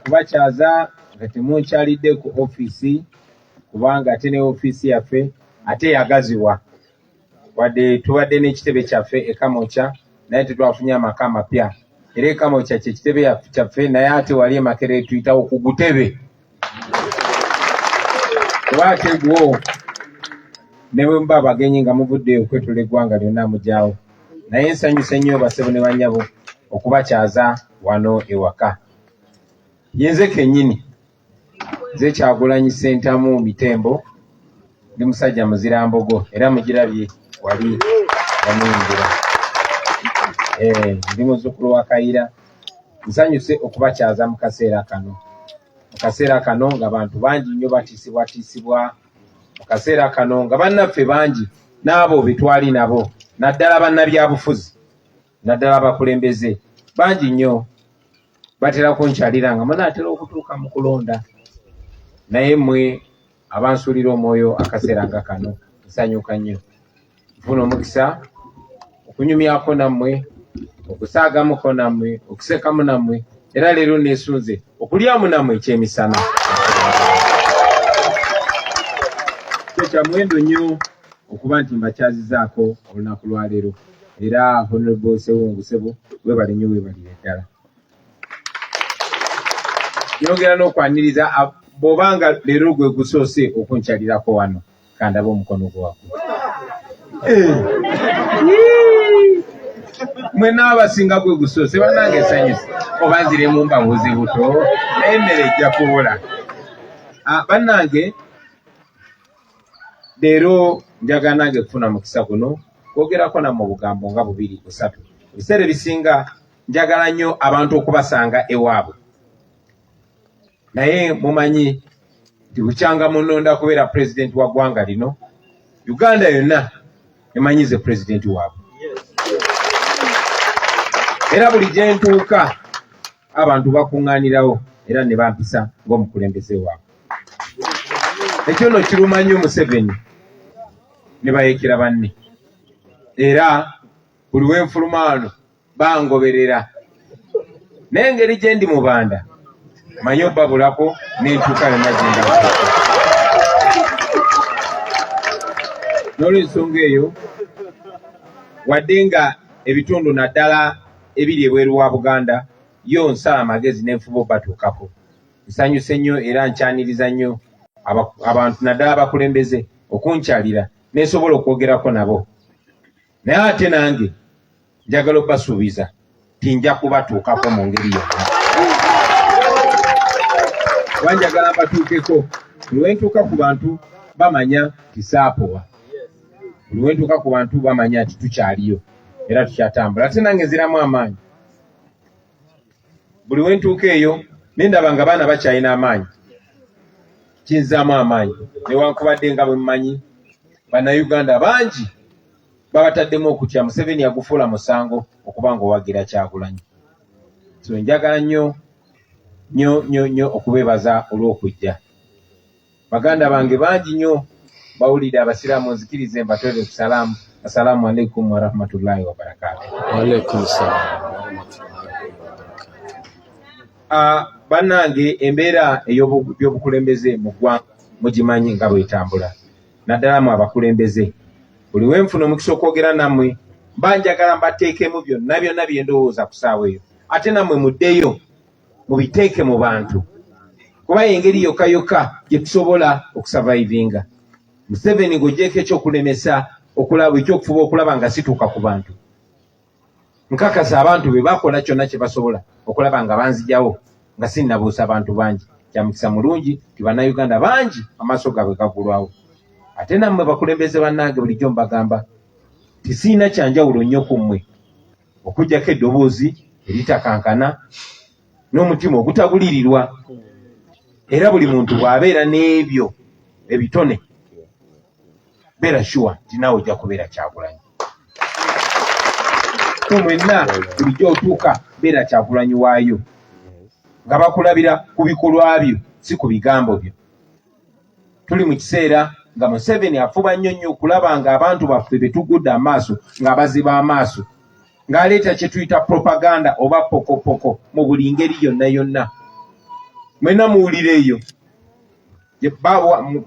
kubakyaza nga temunkyalidde ku office kubanga ate ne office yaffe ate yagaziwa wadde tubadde n'ekitebe kyaffe ekamokya naye tetwafunye amaka amapya era ekamokya kye kitebe kyaffe naye ate wali emakere tuyitawo ku gutebe kuba ate gwo ne bwe muba abagenyi nga muvuddeyo okwetula eggwanga lyonna mugyawo naye nsanyuse nnyo basebo ne bannyabo okubakyaza wano ewaka. Yenze kennyini nze Kyagulanyi Ssentamu Mitembo ndi musajja muzira mbogo era mugirabye wali yamuyingira ndi muzzukulu wa Kayira. Nsanyuse okubakyaza mu kaseera kano nga bantu bangi nnyo batiisibwa mu kaseera kano nga bannaffe bangi n'abo betwali nabo naddala bannabyabufuzi naddala abakulembeze bangi nnyo batera kunkyalira nga munaatera okutuuka mu kulonda naye mmwe abansuulira omwoyo akaseera nga kano nsanyuka nnyo nfuna omukisa okunyumyako nammwe okusaagamuko nammwe okusekamu nammwe era leero neesunze okulyamu nammwe ekyemisana. Kya muwendo nnyo okuba nti mbakyazizaako olunaku lwa leero era Honorable Sewungu Sebo weebale nnyo weebalire ddala. Yongera n'okwaniriza bw'obanga leero gwe gusoose okunkyalirako wano kandaba omukono gwo waggulu. Mwe n'abasinga gwe gusoose bannange esanyusa oba nziremu mbabuuze buto naye emmere ejja kuwola. Bannange leero njagala nange kufuna mukisa guno kwogerako nammwe obugambo nga 2-3. Ebiseera ebisinga njagala nnyo abantu okubasanga ewaabwe naye mumanyi nti bukyanga munonda kubeera pulezidenti wa ggwanga lino Uganda yonna emanyize pulezidenti waabwe era buli gye ntuuka abantu bakuŋŋaanirawo era ne bampisa ng'omukulembeze waabwe. Ekyo nno kiruma nnyo Museveni ne bayeekera banne era buli wenfuluma wano bangoberera naye engeri gye ndi mubanda manyi obbabulako n'entuuka yonna gye ndaba. N'olw'ensonga eyo wadde nga ebitundu naddala ebiri ebweru wa Buganda yo nsala amagezi n'enfuba obbatuukako. Nsanyuse nnyo era nkyaniriza nnyo abantu naddala abakulembeze okunkyalira nesobola okwogerako nabo naye ate nange njagala obbasuubiza ti nja kubatuukako mu ngeri yonna. Kuba njagala mbatuukeko buli wentuuka ku bantu bamanya tisaapowa buli wentuuka ku bantu bamanya nti tukyaliyo era tukyatambula ate nange nziramu amaanyi. Buli wentuuka eyo nendaba nga baana bakyalina amaanyi kinzaamu amaanyi newankubadde nga bwe mmanyi bannayuganda bangi babataddemu okutya Museveni yagufuula musango okuba nga owagira Kyagulanyi. So njagala nnyo okubeebaza olw'okujja. Baganda bange bangi nnyo bawulire abasiraamu nzikirize mbatwere ku salaamu. Assalamu alaikum wa rahmatullahi wa barakatuh. Wa alaikum salaam. Bannange embeera ey'obukulembeze mu ggwanga mugimanyi nga bwetambula naddala mu abakulembeze buli wenfuna omukisa okwogera nammwe banjagala mbateekemu byonna bye ndowooza ku ssaawa eyo ate nammwe muddeyo mubiteeke mu bantu kuba engeri yokka gye tusobola okusavaivinga. Museveni ng'oggyeko ekyokulemesa okulaba ekyokufuba okulaba nga situuka ku bantu. Nkakasa abantu be bakola kyonna kye basobola okulaba nga banzijawo nga sinnabuusa abantu bangi. Kya mukisa mulungi ti bannayuganda bangi amaaso gaabwe gagulwawo. Ate nammwe bakulembeze bannange bulijjo mbagamba tisiina kyanjawulo nnyo ku mmwe okuggyako eddoboozi eritakankana n'omutima ogutabulirirwa era buli muntu bw'abeera n'ebyo ebitone beera sure nti naawe ojja kubeera Kyagulanyi. Mwenna bulijjo otuuka beera Kyagulanyi waayo nga bakulabira ku bikolwa byo si ku bigambo byo. Tuli mu kiseera nga Museveni afuba nnyo okulaba nga abantu baffe betugudde amaaso nga baziba amaaso ng'aleeta kye tuyita propaganda oba pokopoko mu buli ngeri yonna. mwena muwulireeyo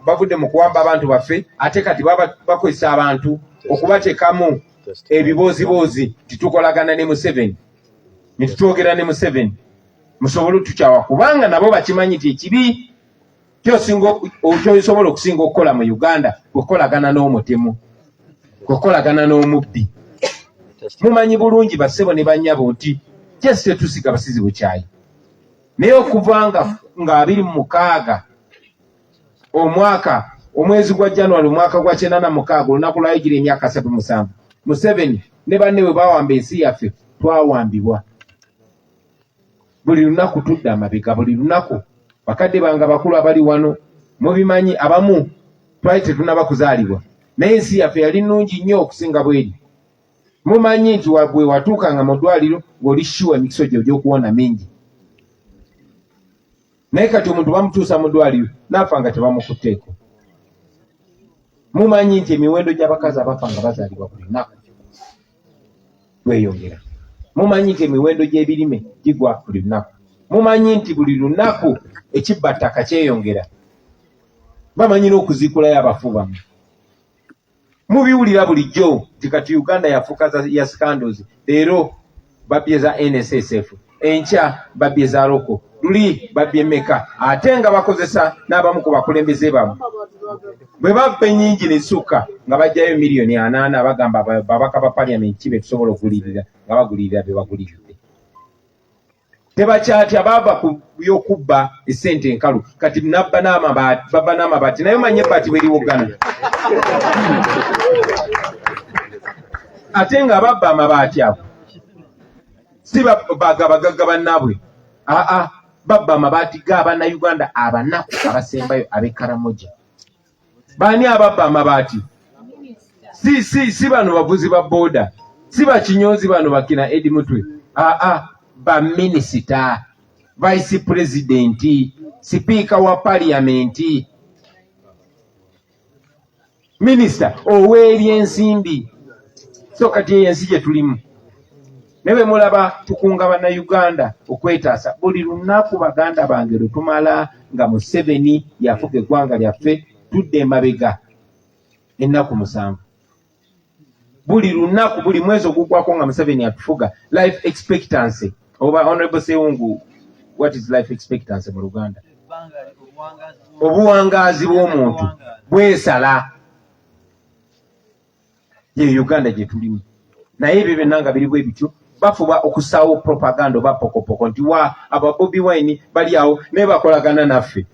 bavudde mu kuwamba abantu baffe ate kati bakozesa abantu okubateekamu ebiboozibozi titukolagana ne Museveni ne tutwogera ne Museveni musobole otukyawa kubanga nabo bakimanyi nti ekibi kyosobola okusinga okukola mu Uganda kwekolagana n'omutemu kwekolagana n'omubbi. Mumanyi bulungi bassebo ne bannyabo nti kyesi tetusiga basizi bukyayi naye okuvanga nga 26 omwaka omwezi gwa January omwaka gwa 96 olunaku lwayigira emyaka 37 Museveni ne banne bwe bawamba ensi yaffe twawambibwa. Buli lunaku tudda amabega, buli lunaku. Bakadde bange abakulu abali wano mubimanyi abamu twali tetunaba kuzaalibwa naye ensi yaffe yali nnungi nnyo okusinga bweri. Mumanyi nti bwe watuukanga mu ddwaliro ng'oli shuwa emikiso gyo gy'okuwona mingi. Naye kati omuntu bamutuusa mu ddwaliro n'afa nga tebamukutteeko. Mumanyi nti emiwendo gy'abakazi abafa nga bazaalibwa buli lunaku gweyongera. Mumanyi nti emiwendo gy'ebirime gigwa buli lunaku. Mumanyi nti buli lunaku ekibbattaka kyeyongera. Bamanyi n'okuziikulayo abafu bammwe. Mubiwulira bulijjo nti kati Uganda yafuuka ya scandals. Leero babbye za NSSF, enkya babbye za loko, luli babbye meka, ate nga bakozesa n'abamu ku bakulembeze bamu. Bwe babba ennyingi ne zisukka nga bajjayo miliyoni 8 bagamba babaka ba parliament kibe tusobola okugulirira nga bagulirira be baguliridde. Tebakyatya baba ku byokubba esente enkalu kati nabba n'amabaati naye manye ebbati bwe liwoggana. Ate nga babba amabaati ago si bagabagagga bannaabwe, babba amabaati g'Abannayuganda abanaku abasembayo ab'e Karamoja. Baani ababba amabaati? Si bano bavuzi ba booda, si bakinyoozi bano bakina Edi Mutwe, ba minisita, vice president, sipiika wa parliamenti, minisita ow'ebyensimbi. So kati ensi gye tulimu ne bwe mulaba tukunga Bannayuganda okwetaasa buli lunaku baganda bange lwe tumala nga Museveni yafuga eggwanga lyaffe tudde emabega ennaku 7. Buli lunaku buli mwezi ogugwako nga Museveni atufuga. Life expectancy oba Honorable Sewungu, what is life expectancy mu Luganda? Obuwangaazi bw'omuntu bwesala. Ye Uganda gye tulimu. Naye ebyo byonna nga biri bwe bityo bafuba okusaawo propaganda oba pokopoko nti aba Bobi Wine bali awo naye bakolagana naffe.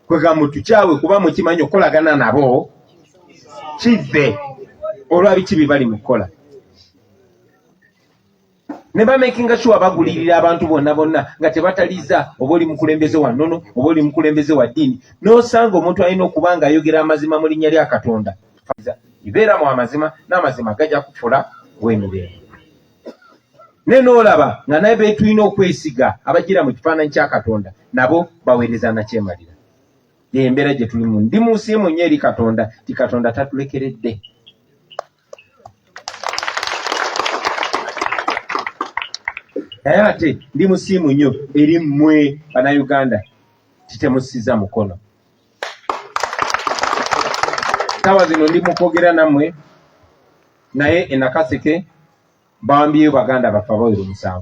Kwegamba tukyawe kuba mukimanyi okukolagana nabo kive olwa biki bye bali mu kukola. Ne bamakinga sure bagulirira abantu bonna nga tebataliza oba oli mukulembeze wa nnono oba oli mukulembeze wa ddiini n'osanga omuntu alina okuba nga ayogera amazima mu linnya lya Katonda. Ibeera mu amazima n'amazima gajja kufula w'emirembe. Ne n'olaba nga naye betulina okwesiga abagira mu kifaananyi kya Katonda nabo baweereza nakyemalira. Embeera gye tulimu ndi mu nsiimu nnyo eri Katonda ti Katonda tatulekeredde. Naye ate ndi musiimu nnyo eri mmwe Bannayuganda titemusiza mukono. Sawa zino ndi mu kwogera nammwe naye enakaseke bawambyeyo baganda baffe abawera 7.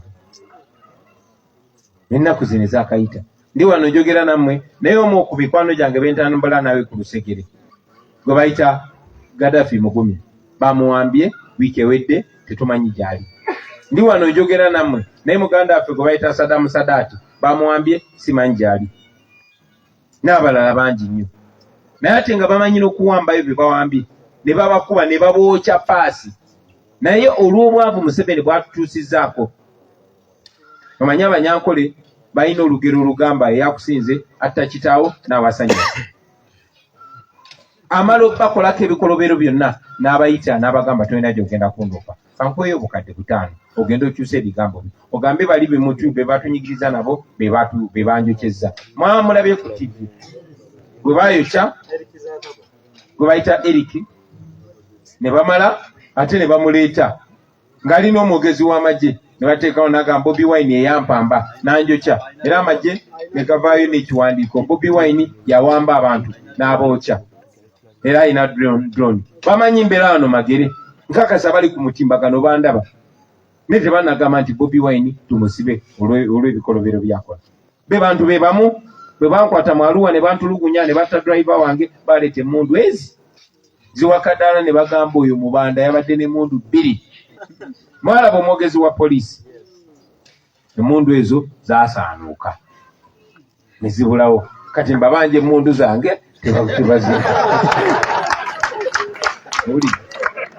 Ennaku zino ezakayita ndi wano njogera nammwe naye omu ku mikwano gyange bentambula nawe ku lusegere gwe bayita Gaddafi Mugumi bamuwambye wiiki ewedde tetumanyi gyali. Ndi wano njogera nammwe naye muganda waffe gwe bayita Saddam Sadat bamuwambye simanyi gyali, n'abalala bangi nnyo. Naye ate nga bamanyi n'okuwambayo bye bawambye ne babakuba ne babookya paasi. Naye olw'obwavu Museveni bwatutuusizzaako. Omanyi Abanyankole balina olugero olugamba eyakusinze atta kitaawo n'abasanyusa. Amala okubakolako ebikolobero byonna n'abayita n'abagamba tolina gy'ogenda kundopa. Kankweyo obukadde 5 ogenda okyusa ebigambo byo ogambe bali bemutu be batunyigiriza nabo be banjokyezza. Mwamulabye ku TV gwe bayokya gwe bayita Eric ne bamala ate ne bamuleeta ng'alina omwogezi w'amagye ne bateekawo n'agamba Bobi Wine eyampamba n'anjokya era amagye ne gavaayo n'ekiwandiiko Bobi Wine yawamba abantu n'abookya era alina drone. Bamanyi mbeera wano magere nkakasa bali ku mutimbagano bandaba ne tebanagamba nti Bobi Wine tumusibe olw'ebikolobero byakola. Be bantu be bamu bwe bankwata mu Arua ne bantulugunya ne batta driver wange baleeta emmundu ezi ziwakaddaala ne bagamba oyo mubanda yabadde n'emmundu 2. Mwalaba omwogezi wa poliisi emmundu ezo zaasaanuuka ne zibulawo. Kati mbabanja emmundu zange tebazirika.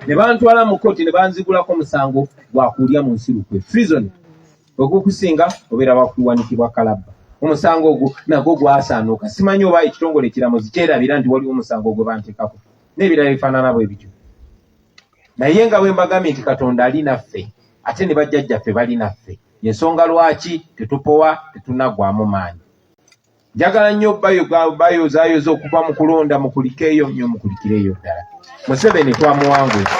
Ne bantwala mu kkooti ne banzigulako musango gwa kulya mu nsirukwe treason. Ogw'okusinga obeera bakuwanikibwa kalabba. Omusango ogwo nagwo gwasaanuuka. Simanyi oba ekitongole kiramuzi kyerabira nti waliwo omusango gwe banteekako n'ebirala bifaanana bwe bityo. Naye nga bwe mbagambye nti Katonda ali naffe ate ne bajjajjaffe bali naffe, y'ensonga lwaki tetupowa tetunaggwaamu maanyi. Njagala nnyo bayozaayoza okuva mu kulonda mukulikeeyo nnyo mukulikireeyo ddala. Museveni twamuwangula.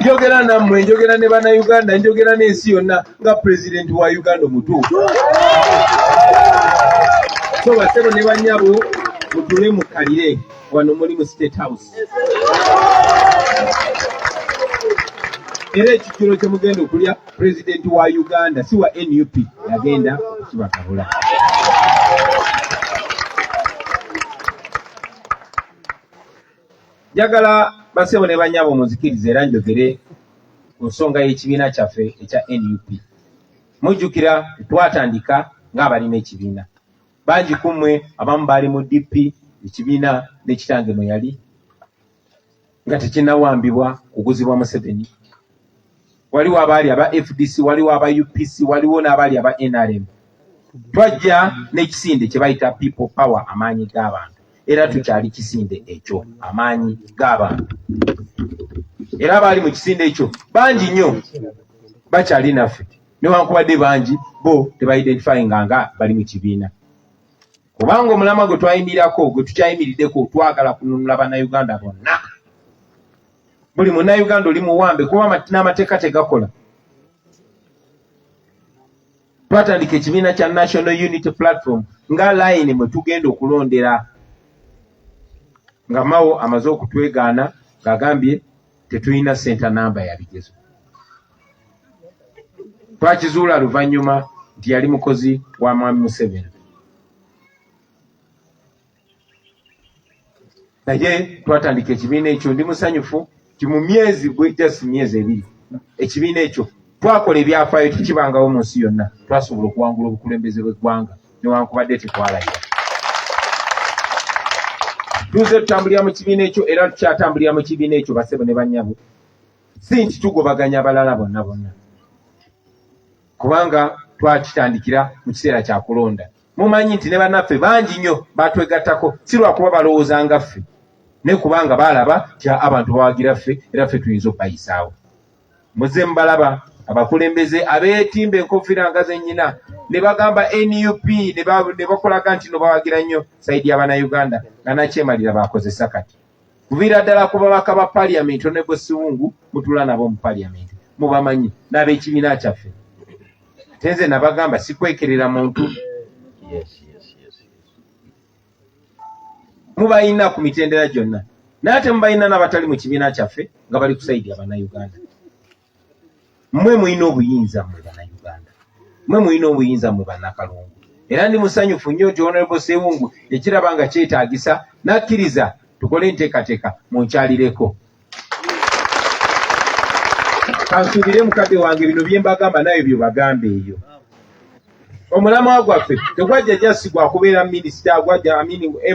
Njogera nammwe, njogera ne bannayuganda, njogera n'ensi yonna nga pulezidenti wa Uganda omutuufu. So basebo ne bannyabo mutule mukalire wano muli mu State House. Era ekijjulo kye mugenda okulya pulezidenti wa Uganda si wa NUP yagenda okukibakabula. Njagala basebo ne bannyabo muzikirize era njogere ku nsonga y'ekibiina kyaffe ekya NUP. Mujjukira twatandika ng'abalina ekibiina. Bangi ku mmwe abamu baali mu DP ekibiina n'ekitange mwe yali nga tekinnawambibwa kuguzibwa Museveni. Waliwo abaali aba FDC, waliwo aba UPC, waliwo n'abaali aba NRM. Twajja n'ekisinde kye bayita people power, amaanyi g'abantu. Era tukyali kisinde ekyo, amaanyi g'abantu. Era abaali mu kisinde ekyo bangi nnyo bakyali naffe, newankubadde bangi bo tebaidentifyinga nga bali mu kibiina. Kubanga omulamwa gwe twayimirako, gwe tukyayimiriddeko, twagala kununula bannayuganda bonna. Buli munnayuganda oli muwambe kuba n'amateeka tegakola. Twatandika ekibiina kya National Unity Platform nga line mwe tugenda okulondera. Nga Mao amaze okutwegaana ng'agambye tetulina senta namba ya bigezo. Twakizuula luvannyuma nti yali mukozi wa Mwami Museveni. Naye twatandika ekibiina ekyo, ndi musanyufu ti mu myezi just myezi 2 ekibiina ekyo twakola ebyafaayo tekibangawo mu nsi yonna, twasobola okuwangula obukulembeze bw'eggwanga newankubadde tetwalayira. Tuze tutambulira mu kibiina ekyo era tukyatambulira mu kibiina ekyo basebo ne bannyabo. Si nti tugobaganya abalala bonna bonna, kubanga twakitandikira mu kiseera kya kulonda. Mumanyi nti ne bannaffe bangi nnyo batwegattako, si lwakuba balowooza nga ffe, ne kubanga balaba ti abantu bawagira ffe era ffe tuyinza okubayisaawo. Muze mbalaba abakulembeze abeetimba enkofiira nga zennyina ne bagamba NUP ne bakolaga nti no bawagira nnyo sayidi y'Abannayuganda nga nakyemalira bakozesa kati. Kuviira ddala ku babaka ba Parliament ne Bosiwungu mutula nabo mu Parliament mubamanyi n'ab'ekibiina kyaffe. Tenze nabagamba sikwekerera muntu. Mubayina ku mitendera gyonna n'ate mubayina n'abatali mu kibiina kyaffe nga bali ku sayidi y'Abannayuganda. Mmwe mulina obuyinza mu Bannayuganda, mmwe mulina obuyinza mu Bannakalungu. Era ndi musanyufu nnyo nti Honorable Sewungu ekiraba nga kyetaagisa n'akkiriza tukole enteekateeka munkyalireko. Kansuubire mukadde wange bino bye mbagamba naye byo bagambe eyo. Omulamwa gwaffe tegwajja jasi gwa kubeera minisita, gwajja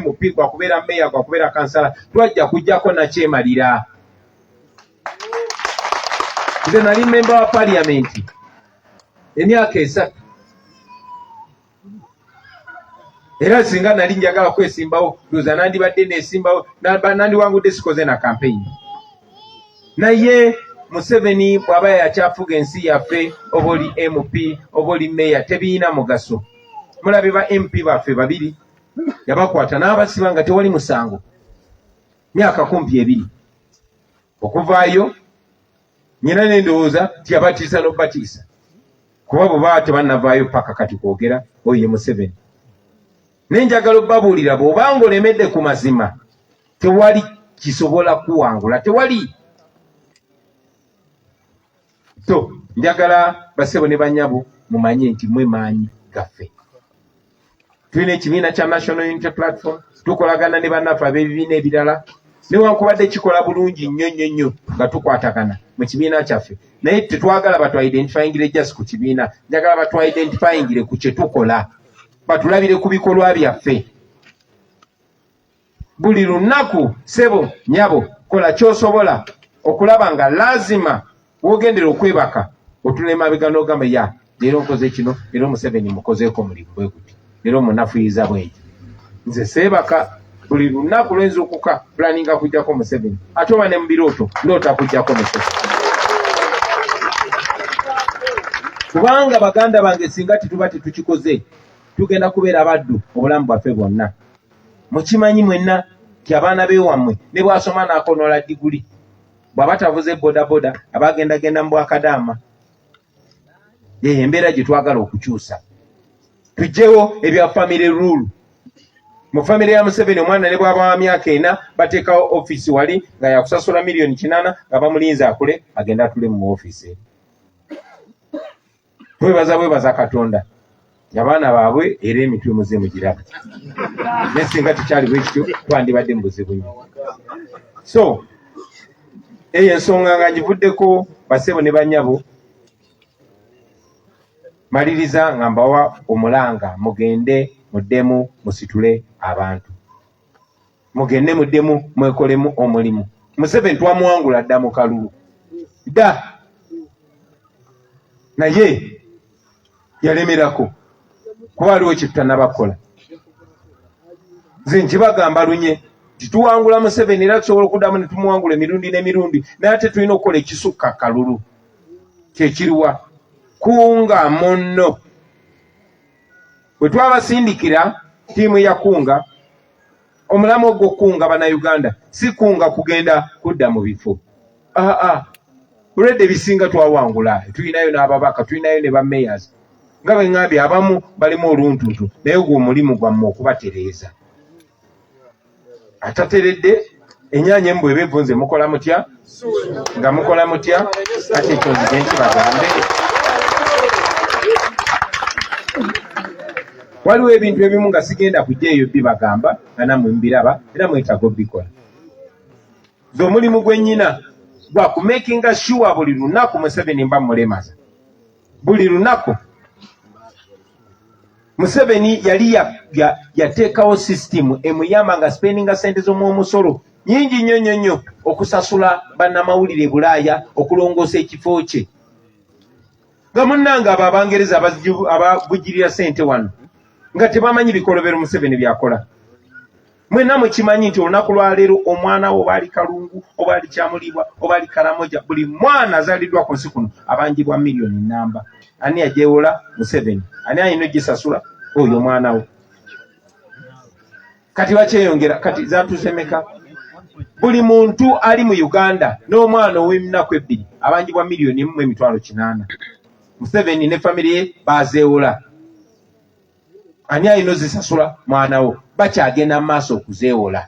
MP, gwa kubeera meya, gwa kubeera kansala, twajja kujjako nakyemalira. Nze nali memba wa Parliament emyaka 3. Era singa nali njagala kwesimbawo ndoza nandibadde nesimbawo nandiwangudde sikoze na campaign. Naye Museveni bw'aba yakyafuga ensi yaffe, oba oli MP oba oli meya, tebiina mugaso. Mulabe ba MP baffe 2 yabakwata n'abasiba nga tewali musango myaka kumpi 2. Okuvaayo nyina n'endowooza ti yabatiisa n'obatiisa kuba bwe tebannavaayo paka kati kwogera oye Museveni. Naye njagala obbabuulira bw'obanga olemedde ku mazima tewali kisobola kuwangula, tewali. So njagala basebo ne banyabo mumanye nti mwe maanyi gaffe. Tulina ekibiina kya National Unity Platform, tukolagana ne bannaffe ab'ebibiina ebirala, newankubadde kikola bulungi nnyo nga tukwatagana mu kibiina kyaffe, naye tetwagala batwidentifyingire just ku kibiina, njagala batwidentifyingire ku kye tukola, batulabire ku bikolwa byaffe. Buli lunaku sebo nyabo kola kyosobola okulaba nga lazima wogendera okwebaka otulema bigano ogamba ya leero nkoze kino, leero Museveni mukozeeko omulimu bwe guti, leero munafuyiza bwengi. Nze seebaka buli lunaku lwenzuukuka planinga kujjako Museveni, ate oba ne mu birooto ndoota kujjako Museveni. Kubanga baganda bange singa tituba tetukikoze tugenda kubeera baddu obulamu bwaffe bwonna. Mukimanyi mwenna ti abaana beewammwe ne bwasoma n'akonola diguli bw'aba tavuze bodaboda abagendagenda mu bwakadaama. Embeera gye twagala okukyusa, tuggyewo ebya family rule. Mu family ya Museveni omwana ne bw'aba wa myaka 4 bateekawo ofiisi wali nga yakusasula $8,000,000 nga bamulinze akule agenda atule mu ofiisi. Bwebaza Katonda abaana baabwe era emitwe muze mugiraba. Naye singa tukyali bwe kityo twandibadde mu buzibu nnyo. So eyo ensonga nga ngivuddeko basebo ne banyabo, maliriza nga mbawa omulanga, mugende muddemu musitule abantu, mugende muddemu mwekolemu omulimu. Museveni twamuwangula dda mu kalulu dda, naye yalemerako kuba waliwo kye tutanabakola. Nze nkibagamba lunye tituwangula Museveni era tusobola okuddamu ne tumuwangula emirundi n'emirundi, naye ate tulina okukola ekisukka kalulu. Kyekiriwa kunga munno. Bwe twabasindikira ttiimu ya kunga, omulamu ogwo kunga bannayuganda si kunga kugenda kudda mu bifo. Olwedde ebisinga twawangula, tulinayo n'ababaka, tulinayo ne bamayors. Nga bwe ŋŋambye abamu balimu oluntutu, naye gwe omulimu gwammwe okubatereeza. Atateredde ennyaanya embwa ebevvu nze mukola mutya? Nga mukola mutya? Ate ekyo nzije nkibagambe. Waliwo ebintu ebimu nga sigenda kujja eyo bibagamba nga nammwe mbiraba era mwetaaga obikola. Nze omulimu gwe nnyina gwa kumakinga sure buli lunaku Museveni mba mulemaza. Buli lunaku Museveni yali yateekawo sisitimu emuyamba nga spendinga sente z'omwomusolo nyingi nnyo okusasula bannamawulire Bulaaya okulongoosa ekifo kye. Nga munnange abo Abangereza abavujjirira sente wano nga tebamanyi bikolobero Museveni byakola. Mwenna mukimanyi nti olunaku lwaleero omwana wo oba ali Kalungu oba ali Kyamulibwa oba ali Karamoja, buli mwana azaliddwa ku nsi kuno abangibwa miliyoni nnamba. Ani ajewola? Museveni. Ani ayina ogisasula? Oyo mwana we. Kati bakyeyongera, kati zatusemeka. Buli muntu ali mu Uganda n'omwana ow'emnaku 2 abangibwa miliyoni 1.8. Museveni ne family ye bazeewola. Ani ayina ozisasula? Mwana wo. Bakyagenda mu maaso okuzeewola.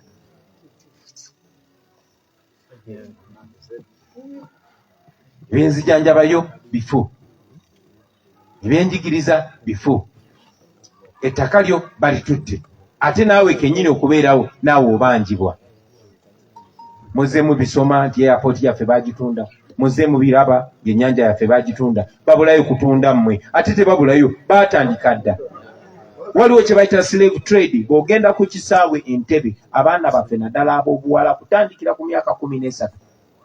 Ebyenzijanjabayo bifu, ebyenjigiriza bifu, ettaka lyo balitutte, ate naawe kennyini okubeerawo naawe obanjibwa. Muze mubisoma nti airport yaffe bagitunda, muze mubiraba ng'ennyanja yaffe bagitunda, babulayo kutunda mmwe, ate tebabulayo baatandika dda. Waliwo kye bayita slave trade. Bw'ogenda ku kisaawe Entebbe, abaana baffe naddala ab'obuwala kutandikira ku myaka 13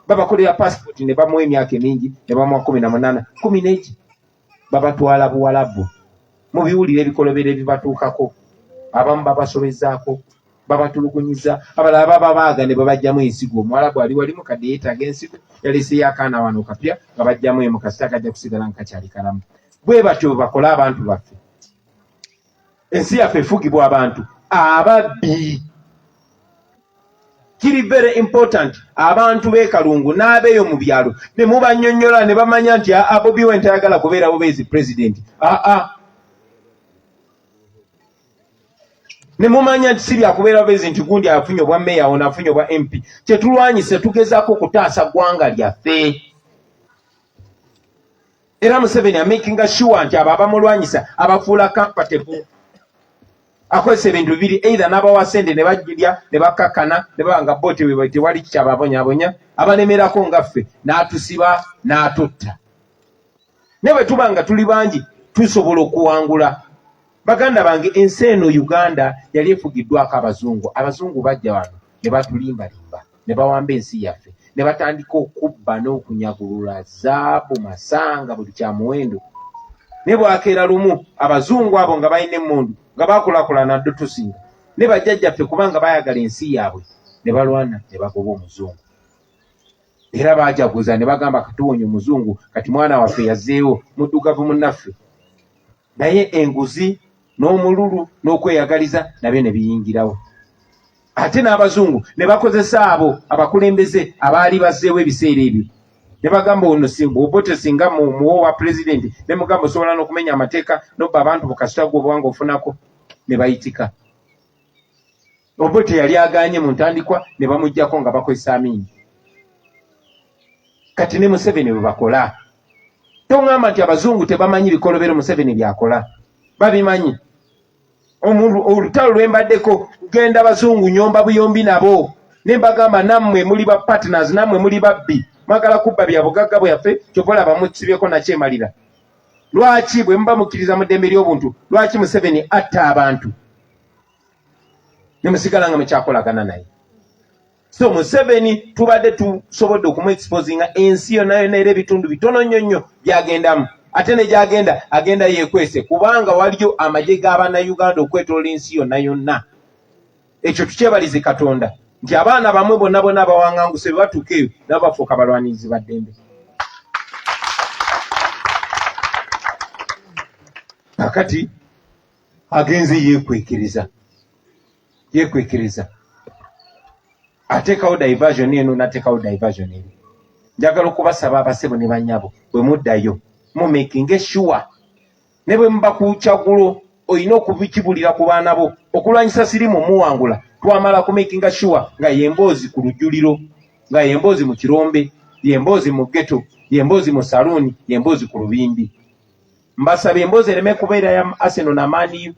babakolera passport ne bamuwa emyaka emingi ne bamuwa 18, 11 babatwala Buwalabu. Mubiwulire ebikolobero ebibatuukako. Abamu babasobezaako, babatulugunyiza, abalala babaaga ne babajjamu ensigo. Omuwalabu ali wali mukadde yeetaaga ensigo, yaleeseyo akaana wano kapya nga bajjamu emu kasita kajja kusigala nga kakyali kalamu. Bwe batyo bakola abantu baffe. Ensi yaffe efugibwa abantu ababbi. kiri very important abantu b'ekalungu n'abeeyo mu byalo ne mubannyonnyola ne bamanya nti Bobi Wine tayagala kubeera bubeezi president. Ne mumanya nti si byakubeera bubeezi nti gundi afunye obwa meya ono afunye obwa MP. Kyetulwanyise tugezaako okutaasa ggwanga lyaffe. Era Museveni amakinga sure nti abo abamulwanyisa abafuula compatible. Akozesa ebintu bibiri, either n'abawa ssente ne bajjirya ne bakkakkana ne babanga bo tewali kyababonyabonya abalemerako ngaffe n'atusiba n'atutta. Ne bwe tuba nga tuli bangi tusobola okuwangula. Baganda bange, ensi eno Uganda yali efugiddwako abazungu. Abazungu bajja wano ne batulimbalimba ne bawamba ensi yaffe ne batandika okubba n'okunyagulula zaabu masanga buli kya muwendo. Ne bwakeera lumu abazungu abo nga balina emmundu nga baakulakulana ddo tusinga ne bajjajjaffe kubanga baayagala ensi yaabwe ne balwana ne bagoba omuzungu. Era baajaguza ne bagamba katuwonye omuzungu kati mwana waffe yazzeewo muddugavu munnaffe. Naye enguzi n'omululu n'okweyagaliza nabyo ne biyingirawo. Ate n'abazungu ne bakozesa abo abakulembeze abaali bazzeewo ebiseera ebyo. Ne bagamba ono Obote singa muwo wa pulezidenti ne mugamba osobola n'okumenya amateeka n'obba abantu mu kasita gw'obwanga ofunako ne bayitika. Obote yali agaanye mu ntandikwa ne bamuggyako nga bakozesa Amini. Kati ne Museveni bwe bakola. Tongamba nti abazungu tebamanyi bikolobero Museveni byakola. Babimanyi. Olutalo lwe mbaddeko genda abazungu nyomba buyombi nabo. Ne mbagamba nammwe muli ba partners, nammwe muli babbi. Mwagala kubba bya bugagga bwaffe kyobola bamutsibyeko nakyemalira. Lwaki bwe muba mukkiriza mu ddembe ly'obuntu, lwaki Museveni atta abantu ne musigala nga mukyakolagana naye? So Museveni tubadde tusobodde okumuexposinga ensi yonna yonna era ebitundu bitono nnyo nnyo byagendamu. Ate ne gyagenda agenda yeekwese kubanga waliyo amagye g'Abannayuganda okwetoloola ensi yonna yonna. Ekyo tukyebalize Katonda nti abaana bamwe bonna bonna abawanganguse bwe batuuka eyo nabo bafuuka balwanirizi ba ddembe. Kakati agenze yeekwekeriza ateekawo diversion eno n'ateekawo diversion eri. Njagala okubasaba abasebo ne bannyabo bwe muddayo mu making sure ne bwe muba ku Kyagulo olina okubikibulira ku baana bo okulwanyisa sirimu muwangula. Twamala ku making sure nga yemboozi ku lujjuliro, nga yemboozi mu kirombe, yemboozi mu ghetto, yemboozi mu saluuni, yemboozi ku lubindi. Mbasaba emboozi ereme kubeera ya Arsenal na Man U.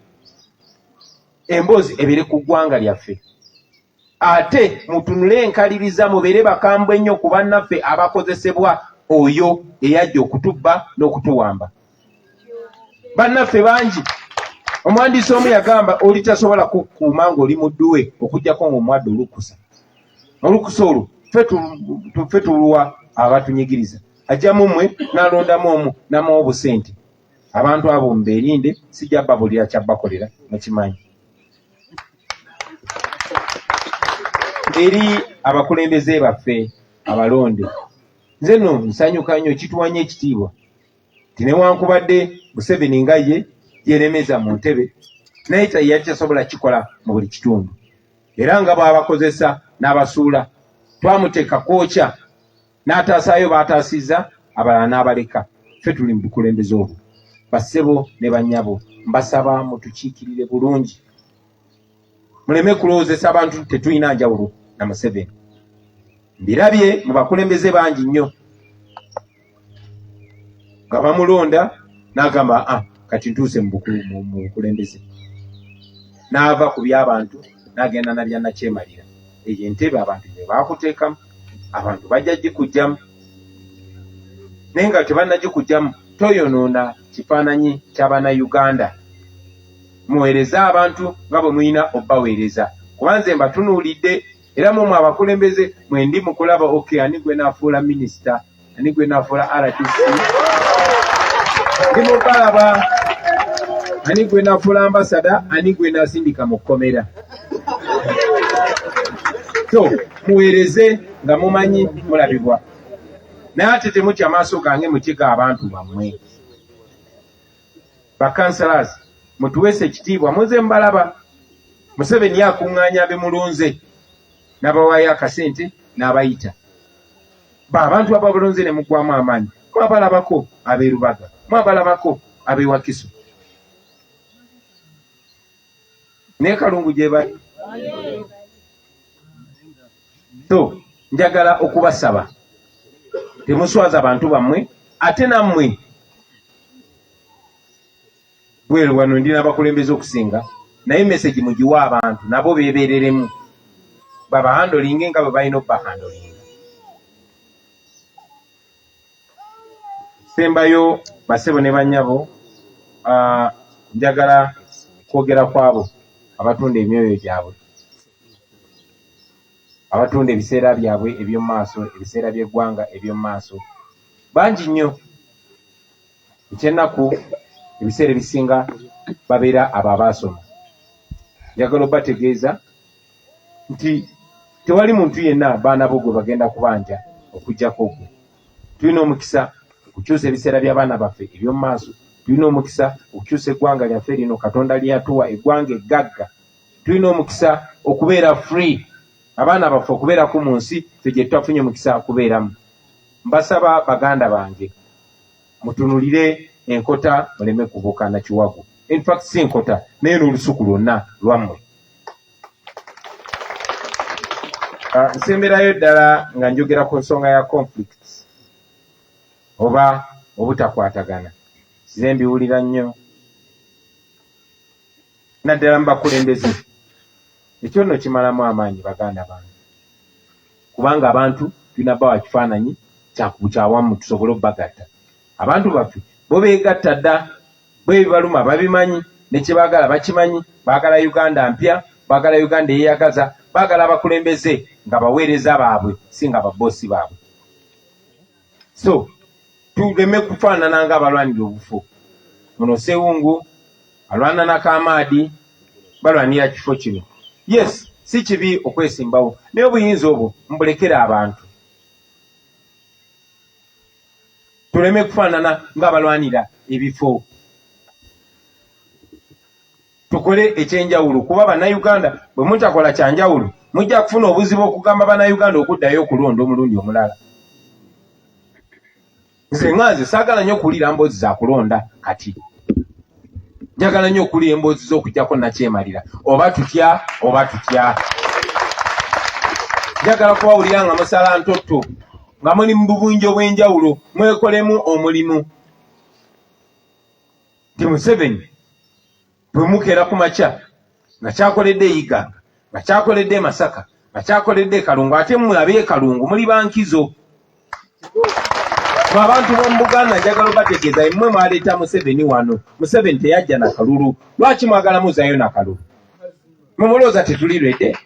Emboozi ebeere ku ggwanga lyaffe. Ate mutunule enkaliriza mubeere bakambwe ennyo ku bannaffe abakozesebwa oyo eyajja okutubba n'okutuwamba. Bannaffe bangi. Omuwandiisi omu yagamba oli tasobola kukuuma ng'oli mudduwe okuggyako ng'omuwadde olukusa. Olukusa olwo ffe tuluwa abatunyigiriza. Ajjamu mmwe n'alondamu omu n'amuwa obusente. Abantu abo mubeerinde, sijja babulira kyabbakolera mukimanyi. Eri abakulembeze baffe abalonde, nze nno nsanyuka nnyo, kituwanya ekitiibwa nti newankubadde Museveni nga ye yeremeza mu ntebe naye yali tasobola kikola mu buli kitundu. Era nga bw'abakozesa n'abasuula twamuteeka kwokya n'ataasaayo baataasizza abalala n'abaleka. Ffe tuli mu bukulembeze obwo. Bassebo ne bannyabo mbasaba mutukiikirire bulungi. Muleme kulowoozesa abantu tetulina njawulo na Museveni. Mbirabye mu bakulembeze bangi nnyo nga bamulonda n'agamba kati ntuuse mu bukulembeze. N'ava ku by'abantu n'agenda nalya nakyemalira. Eyo entebe abantu be baakuteekamu, abantu bajja gikujjamu. Naye nga tebannagikujjamu toyonoona kifaananyi ky'Abannayuganda. Muweereze abantu nga bwe mulina obbaweereza. Kuba nze mbatunuulidde era mumwe abakulembeze mwendi mukulaba ani gwe naafuula minisita, ani gwe naafuula RDC, ndi mubalaba ani gwe naafuula ambasada, ani gwe naasindika mu kkomera. So muweereze nga mumanyi mulabibwa. Naye ate temutya maaso gange mukiga abantu bammwe. Bakansalas mutuweese ekitiibwa, muze mbalaba. Museveni akuŋŋaanya bemulunze. n'abawaayo akasente n'abayita abantu ababalonze ne mugwamu amaanyi mwabalabako ab'erubaga mwabalabako ab'ewakiso naye kalungu gye bali. So njagala okubasaba temuswaza abantu bammwe ate nammwe bweru wano ndina abakulembeze okusinga naye message mugiwa abantu nabo beebereremu babahandolinge nga bwe balina obbahandolinga. Sembayo basebo ne bannyabo njagala kwogera kwabo abatunda emyoyo gyabwe abatunda ebiseera byabwe eby'omu maaso ebiseera by'eggwanga eby'omu maaso bangi nnyo. Ekyennaku ebiseera ebisinga babeera abo abaasoma. Njagala obategeeza nti tewali muntu yenna baana bo gwe bagenda kubanja okuggyako gwe. Tulina omukisa okukyusa ebiseera by'abaana baffe eby'omu maaso. Tulina omukisa okukyusa eggwanga lyaffe lino Katonda lyatuwa eggwanga eggagga. Tulina omukisa okubeera free abaana baffe okubeerako mu nsi ffe gye twafunye omukisa kubeeramu. Mbasaba baganda bange mutunulire enkota muleme kubuuka na kiwago. In fact si enkota naye n'olusuku lwonna lwammwe. Nsemberayo ddala nga njogera ku nsonga ya conflicts oba obutakwatagana. Size mbiwulira nnyo naddala mu bakulembeze. Ekyo nno kimalamu amaanyi baganda bange kubanga abantu tulina bawa kifaananyi kyawamu tusobole obbagatta. Abantu baffe bo beegatta dda bwe bibaluma babimanyi ne kye baagala bakimanyi. Baagala Uganda mpya, baagala Uganda eyeeyagaza, baagala abakulembeze nga baweereza baabwe si nga baboosi baabwe. So tuleme kufaanana nga abalwanira obufo. Ono Sewungu alwana na Kamaadi balwanira kifo kino. Yes, si kibi okwesimbawo naye obuyinza obwo mbulekere abantu. Tuleme kufaanana ng'abalwanira ebifo. Tukole ekyenjawulo kuba bannayuganda bwe mutakola kyanjawulo mujja kufuna obuzibu okugamba bannayuganda okuddayo okulonda omulundi omulala. Nze nganze saagala nnyo okuwulira mboozi za kulonda kati. Njagala nnyo okuwulira emboozi z'okuggyako nakyemalira oba tutya oba tutya. Njagala kubawulira nga musala ntotto nga muli mu bubunjo bw'enjawulo mwekolemu omulimu. Nti Museveni bwe mukeera ku makya nga kyakoledde Iganga nga kyakoledde Masaka nga kyakoledde Kalungu ate mmwe ab'e Kalungu muli bankizo. Abantu b'omu Buganda njagala obategeeza mmwe mwaleeta Museveni wano. Museveni teyajja na kalulu. Lwaki mwagala muzaayo na kalulu? Mumulooza tetulirwedde?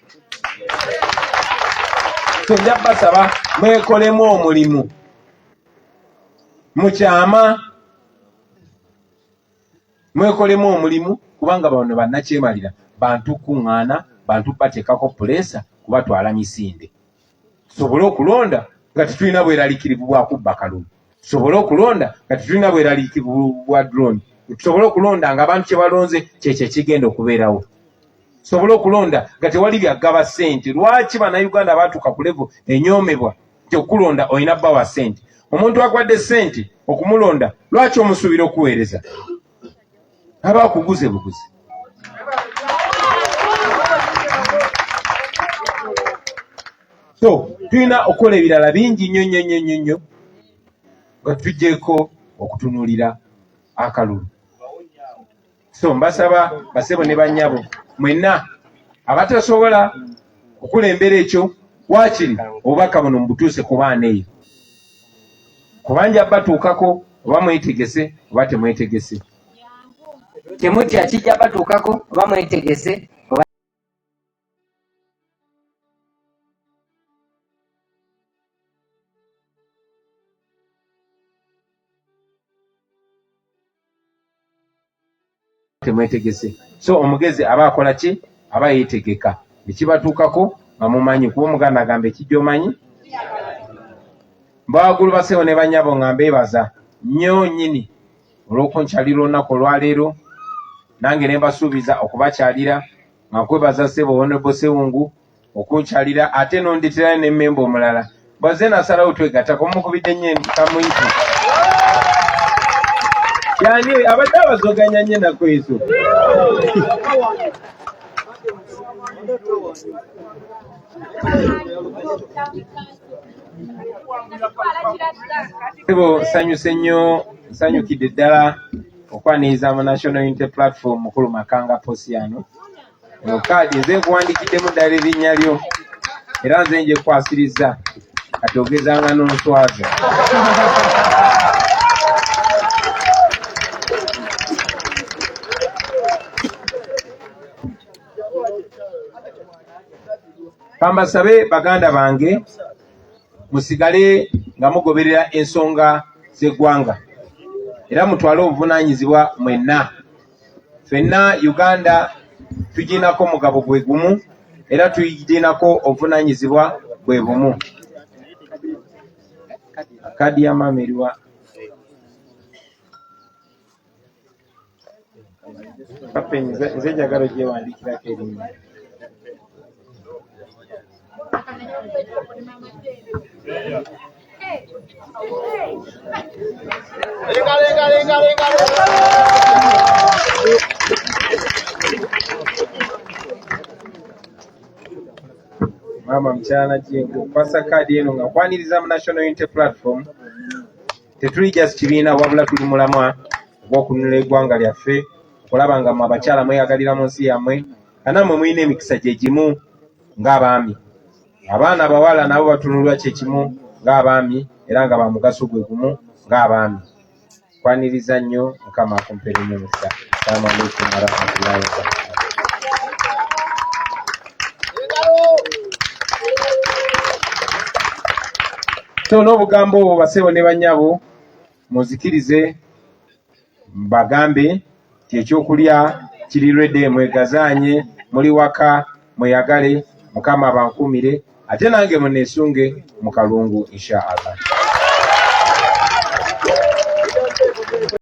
So nja basaba mwekolemu omulimu mukyama mwekolemu omulimu kubanga bano bannakyemalira bantu kuŋŋaana bantu bateekako puleesa kubatwala misinde. Tusobole okulonda nga tetulina bweraliikirivu bwa kubba kalulu. Tusobole okulonda nga tetulina bweraliikirivu bwa drone. Tusobole okulonda nga abantu kye balonze kyekyo ekigenda okubeerawo. Tusobole okulonda nga tewali byaggaba ssente. Lwaki bannayuganda baatuuka ku levo enyoomebwa nti okulonda olina bbawa ssente? Omuntu akwadde ssente okumulonda lwaki omusuubira okuweereza? Aba akuguze buguzi. So tulina okukola ebirala bingi nnyo nnyo nnyo nnyo nnyo nga tuggyeko okutunuulira akalulu. So mbasaba basebo ne bannyabo mwenna abatasobola okulembera ekyo waakiri obubaka buno mubutuuse ku baana eyo kubanja batuukako oba mwetegese oba temwetegese. Temutya kijja batuukako oba mwetegese oba temwetegese. So omugezi aba akola ki? Aba yeetegeka ekibatuukako nga mumanyi kuba omuganda agamba ekijja omanyi. Mbawagulu basebo ne bannyabo nga mbeebaza nnyo nnyini olw'okunkyalira olunaku olwaleero. Nange ne mbasuubiza okubakyalira nga nkwebaza ssebo Honorable Sewungu okunkyalira ate nondetera ne memba omulala baze nasalawo twegattako mukubidde nnyo kamwinti yani abadde abazoganya nnyo ennaku ezo. Sanyuse nnyo nsanyukidde ddala okwaniriza mu National Unity Platform mukulu Makanga Posiano. Eno kaadi nze nkuwandikiddemu ddala erinnya lyo era nze nje kwasiriza kati ogezanga n'onswaza. Kambasabe baganda bange musigale nga mugoberera ensonga z'eggwanga era mutwale obuvunaanyizibwa mwenna. Ffenna Uganda tugiinako mugabo gwe gumu era tugiinako obuvunaanyizibwa bwe bumu. Kadi ya maama eriwa kapenyi nze njagala ogyewandiikirako erinnya. Mama mchana jingu kwasa kadi eno nga kwaniriza mu National Unity Platform tetuli just kibiina wabula tuli mulamwa ogw'okununula eggwanga lyaffe okulaba nga mmwe abakyala mweyagalira mu nsi yammwe kanamwe mulina emikisa gye gimu ng'abaami. Abaana abawala nabo batunulwa kye kimu ng'abaami era nga bamugaso gwe gumu ng'abaami. Kwaniriza nnyo Mukama akumpere nnyo mukisa. Assalamu alaikum warahmatullahi wabarakatuh. So n'obugambo obwo basebo ne bannyabo muzikirize mbagambe ti ekyokulya kiri redde mwegazaanye muli waka mweyagale Mukama abankumire ate nange muneesunge mu kalungu insha Allah.